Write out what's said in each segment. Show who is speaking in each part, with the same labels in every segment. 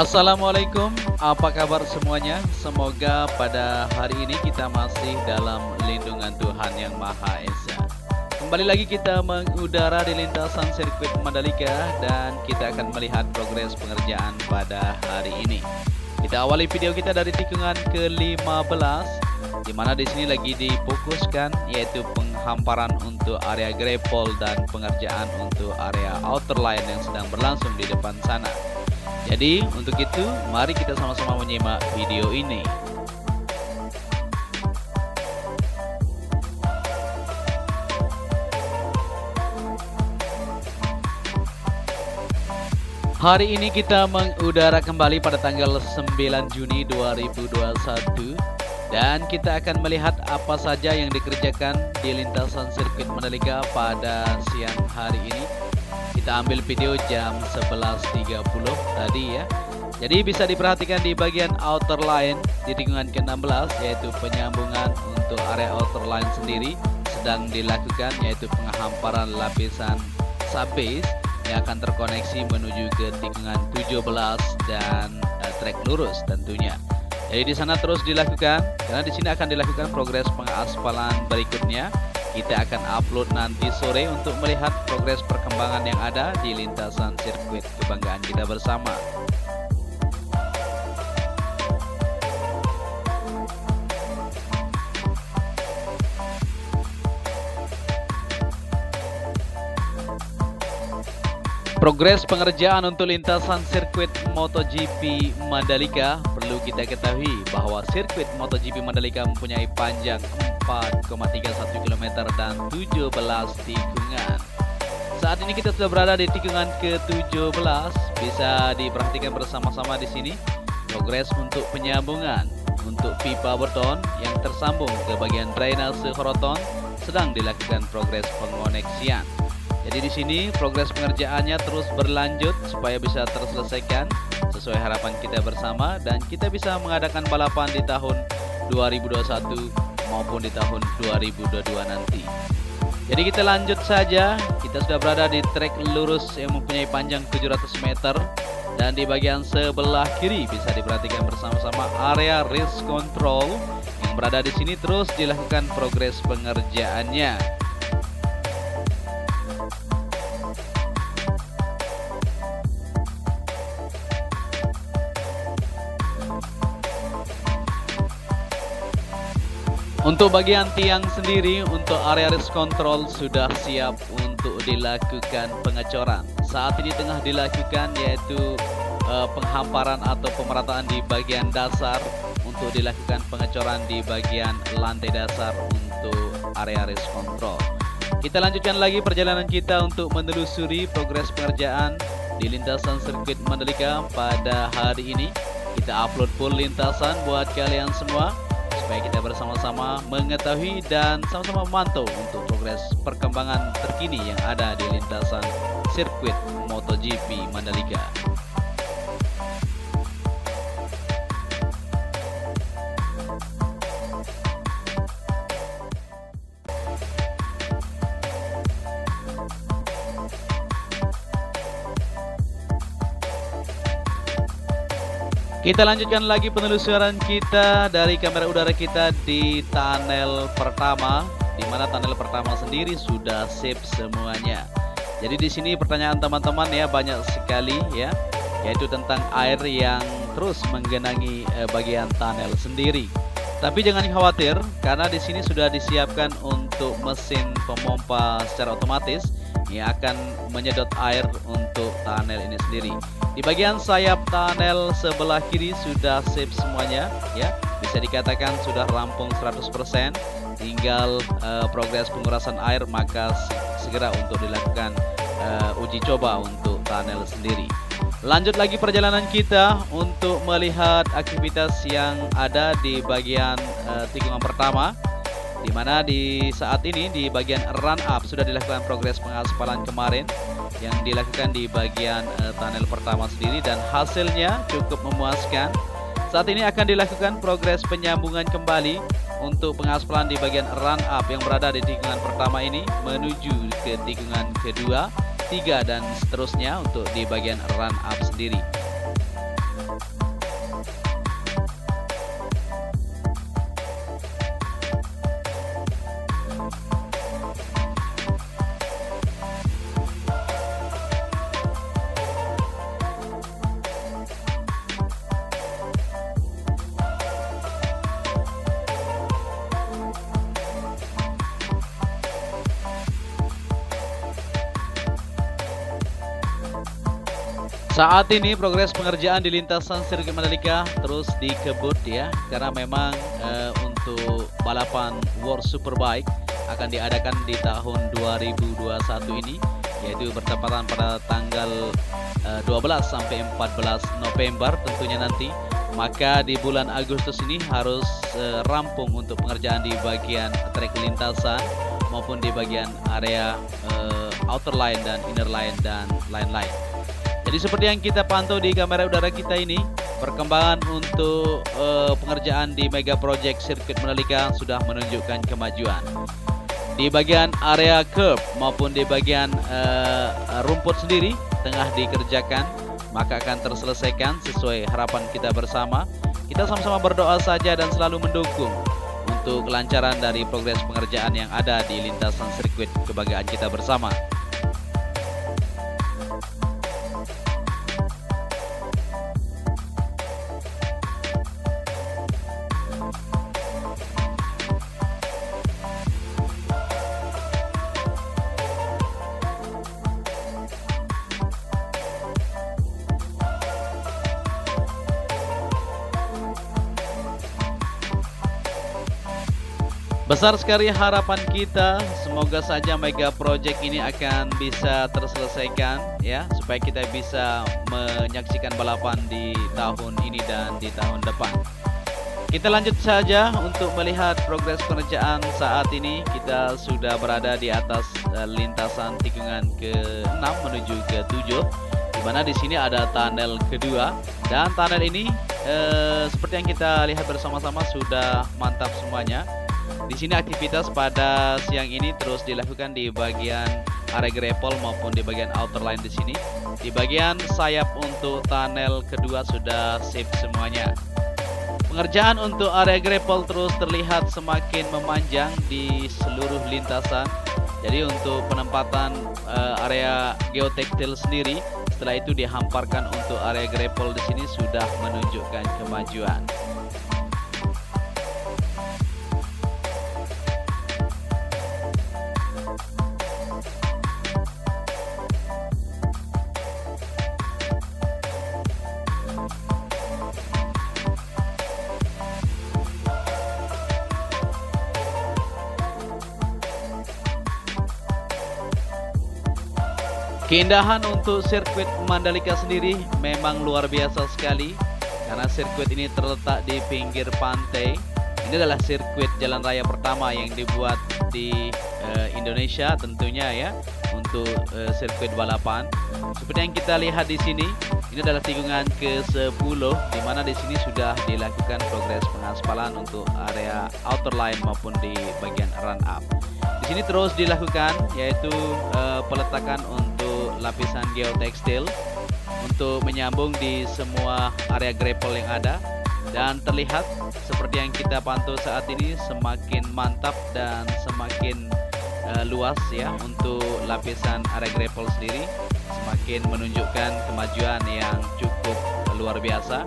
Speaker 1: Assalamualaikum, apa kabar semuanya? Semoga pada hari ini kita masih dalam lindungan Tuhan Yang Maha Esa. Kembali lagi kita mengudara di lintasan sirkuit Mandalika dan kita akan melihat progres pengerjaan pada hari ini. Kita awali video kita dari tikungan ke-15, di mana di sini lagi difokuskan yaitu penghamparan untuk area grapple dan pengerjaan untuk area outer line yang sedang berlangsung di depan sana. Jadi untuk itu mari kita sama-sama menyimak video ini. Hari ini kita mengudara kembali pada tanggal 9 Juni 2021 dan kita akan melihat apa saja yang dikerjakan di lintasan sirkuit Mandalika pada siang hari ini. Kita ambil video jam 11.30 tadi ya. Jadi bisa diperhatikan di bagian outer line di tikungan ke-16 yaitu penyambungan untuk area outer line sendiri sedang dilakukan, yaitu penghamparan lapisan subbase yang akan terkoneksi menuju ke tikungan 17 dan trek lurus tentunya. Jadi di sana terus dilakukan karena di sini akan dilakukan progres pengaspalan berikutnya. Kita akan upload nanti sore untuk melihat progres perkembangan yang ada di lintasan sirkuit kebanggaan kita bersama. Progres pengerjaan untuk lintasan sirkuit MotoGP Mandalika. Perlu kita ketahui bahwa sirkuit MotoGP Mandalika mempunyai panjang 4,31 km dan 17 tikungan. Saat ini kita sudah berada di tikungan ke-17. Bisa diperhatikan bersama-sama di sini progres untuk penyambungan untuk pipa beton yang tersambung ke bagian drainase horoton sedang dilakukan progres pengoneksian. Jadi di sini progres pengerjaannya terus berlanjut supaya bisa terselesaikan sesuai harapan kita bersama dan kita bisa mengadakan balapan di tahun 2021 maupun di tahun 2022 nanti. Jadi kita lanjut saja. Kita sudah berada di trek lurus yang mempunyai panjang 700 meter dan di bagian sebelah kiri bisa diperhatikan bersama-sama area race control yang berada di sini terus dilakukan progres pengerjaannya. Untuk bagian tiang sendiri, untuk area race control sudah siap untuk dilakukan pengecoran. Saat ini tengah dilakukan yaitu penghamparan atau pemerataan di bagian dasar untuk dilakukan pengecoran di bagian lantai dasar untuk area race control. Kita lanjutkan lagi perjalanan kita untuk menelusuri progres pengerjaan di lintasan sirkuit Mandalika pada hari ini. Kita upload full lintasan buat kalian semua supaya kita bersama-sama mengetahui dan sama-sama memantau untuk progres perkembangan terkini yang ada di lintasan sirkuit MotoGP Mandalika. Kita lanjutkan lagi penelusuran kita dari kamera udara kita di tunnel pertama, di mana tunnel pertama sendiri sudah sip semuanya. Jadi di sini pertanyaan teman-teman ya banyak sekali ya, yaitu tentang air yang terus menggenangi bagian tunnel sendiri. Tapi jangan khawatir karena di sini sudah disiapkan untuk mesin pemompa secara otomatis yang akan menyedot air untuk tunnel ini sendiri. Di bagian sayap tunnel sebelah kiri sudah sip semuanya ya. Bisa dikatakan sudah rampung 100%. Tinggal progres pengurasan air maka segera untuk dilakukan uji coba untuk tunnel sendiri. Lanjut lagi perjalanan kita untuk melihat aktivitas yang ada di bagian tikungan pertama, di mana di saat ini di bagian run up sudah dilakukan progres pengaspalan kemarin yang dilakukan di bagian tunnel pertama sendiri dan hasilnya cukup memuaskan. Saat ini akan dilakukan progres penyambungan kembali untuk pengaspalan di bagian run up yang berada di tikungan pertama ini menuju ke tikungan kedua, 3 dan seterusnya untuk di bagian run up sendiri. Saat ini progres pengerjaan di lintasan sirkuit Mandalika terus dikebut ya, karena memang untuk balapan World Superbike akan diadakan di tahun 2021 ini, yaitu bertepatan pada tanggal 12 sampai 14 November tentunya nanti. Maka di bulan Agustus ini harus rampung untuk pengerjaan di bagian trek lintasan maupun di bagian area outer line dan inner line dan lain-lain. Jadi seperti yang kita pantau di kamera udara kita ini, perkembangan untuk pengerjaan di Mega Project Sirkuit Mandalika sudah menunjukkan kemajuan. Di bagian area curb maupun di bagian rumput sendiri tengah dikerjakan, maka akan terselesaikan sesuai harapan kita bersama. Kita sama-sama berdoa saja dan selalu mendukung untuk kelancaran dari progres pengerjaan yang ada di lintasan sirkuit kebanggaan kita bersama. Besar sekali harapan kita, semoga saja Mega Project ini akan bisa terselesaikan ya, supaya kita bisa menyaksikan balapan di tahun ini dan di tahun depan. Kita lanjut saja untuk melihat progres pengerjaan saat ini. Kita sudah berada di atas lintasan tikungan ke-6 menuju ke-7, di mana di sini ada tunnel kedua, dan tunnel ini seperti yang kita lihat bersama-sama sudah mantap semuanya. Di sini aktivitas pada siang ini terus dilakukan di bagian area grapple maupun di bagian outer line di sini. Di bagian sayap untuk tunnel kedua sudah sip semuanya. Pengerjaan untuk area grapple terus terlihat semakin memanjang di seluruh lintasan. Jadi untuk penempatan area geotektil sendiri, setelah itu dihamparkan untuk area grapple di sini sudah menunjukkan kemajuan. Keindahan untuk sirkuit Mandalika sendiri memang luar biasa sekali, karena sirkuit ini terletak di pinggir pantai. Ini adalah sirkuit jalan raya pertama yang dibuat di Indonesia tentunya ya, untuk sirkuit balapan. Seperti yang kita lihat di sini, ini adalah tikungan ke-10, di mana di sini sudah dilakukan progres pengaspalan untuk area outer line maupun di bagian run up. Di sini terus dilakukan yaitu peletakan untuk lapisan geotekstil untuk menyambung di semua area grapple yang ada, dan terlihat seperti yang kita pantau saat ini semakin mantap dan semakin luas ya untuk lapisan area grapple sendiri, semakin menunjukkan kemajuan yang cukup luar biasa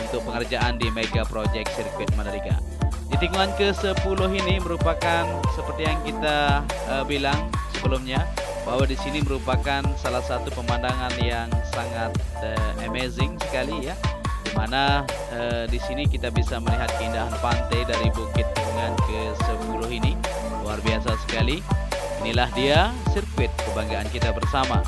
Speaker 1: untuk pengerjaan di Mega Project Sirkuit Mandalika. Di tikungan ke-10 ini merupakan seperti yang kita bilang sebelumnya, bahwa di sini merupakan salah satu pemandangan yang sangat amazing sekali ya, dimana di sini kita bisa melihat keindahan pantai dari bukit tikungan ke-10 ini, luar biasa sekali. Inilah dia sirkuit kebanggaan kita bersama.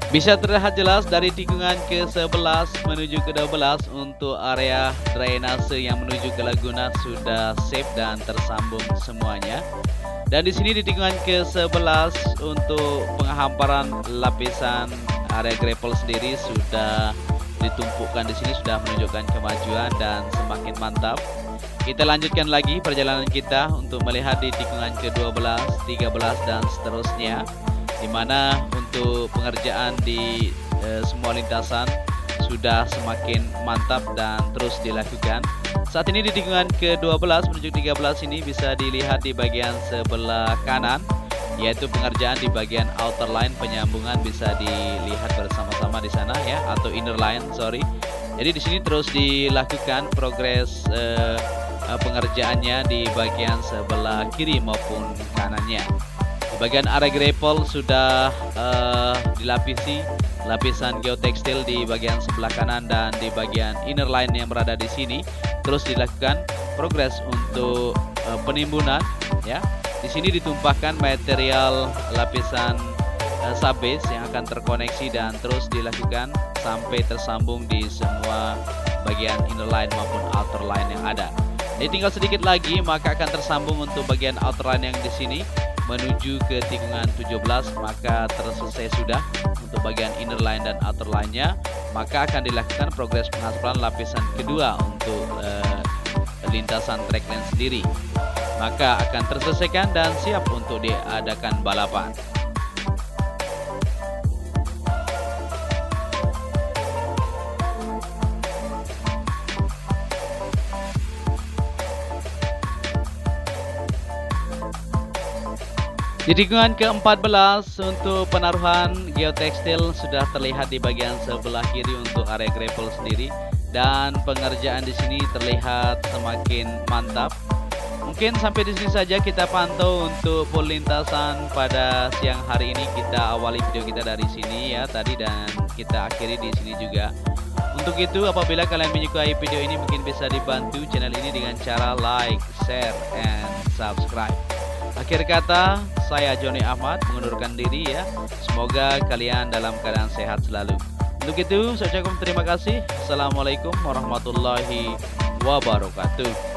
Speaker 1: Bisa terlihat jelas dari tikungan ke-11 menuju ke-12 untuk area drainase yang menuju ke Laguna sudah safe dan tersambung semuanya. Dan di sini di tikungan ke-11 untuk penghamparan lapisan area gravel sendiri sudah ditumpukkan di sini, sudah menunjukkan kemajuan dan semakin mantap. Kita lanjutkan lagi perjalanan kita untuk melihat di tikungan ke-12, 13 dan seterusnya, di mana untuk pengerjaan di semua lintasan sudah semakin mantap dan terus dilakukan. Saat ini di tikungan ke-12 menuju 13 ini bisa dilihat di bagian sebelah kanan, yaitu pengerjaan di bagian outer line, penyambungan bisa dilihat bersama-sama di sana ya, atau inner line, sorry. Jadi di sini terus dilakukan progres pengerjaannya di bagian sebelah kiri maupun kanannya. Di bagian area grapple sudah dilapisi lapisan geotekstil di bagian sebelah kanan, dan di bagian inner line yang berada di sini terus dilakukan progres untuk penimbunan ya. Di sini ditumpahkan material lapisan subbase yang akan terkoneksi dan terus dilakukan sampai tersambung di semua bagian inner line maupun outer line yang ada. Jadi tinggal sedikit lagi maka akan tersambung untuk bagian outer line yang di sini menuju ke tikungan 17, maka terselesai sudah untuk bagian inner line dan outer line-nya. Maka akan dilakukan progres pengaspalan lapisan kedua untuk lintasan track lane sendiri. Maka akan terselesaikan dan siap untuk diadakan balapan. Di tikungan ke-14 untuk penaruhan geotekstil sudah terlihat di bagian sebelah kiri untuk area grapple sendiri, dan pengerjaan di sini terlihat semakin mantap. Mungkin sampai di sini saja kita pantau untuk full lintasan pada siang hari ini. Kita awali video kita dari sini ya tadi, dan kita akhiri di sini juga. Untuk itu, apabila kalian menyukai video ini, mungkin bisa dibantu channel ini dengan cara like, share, and subscribe. Akhir kata, saya Joni Ahmad mengundurkan diri ya. Semoga kalian dalam keadaan sehat selalu. Untuk itu, saya ucapkan terima kasih. Assalamualaikum warahmatullahi wabarakatuh.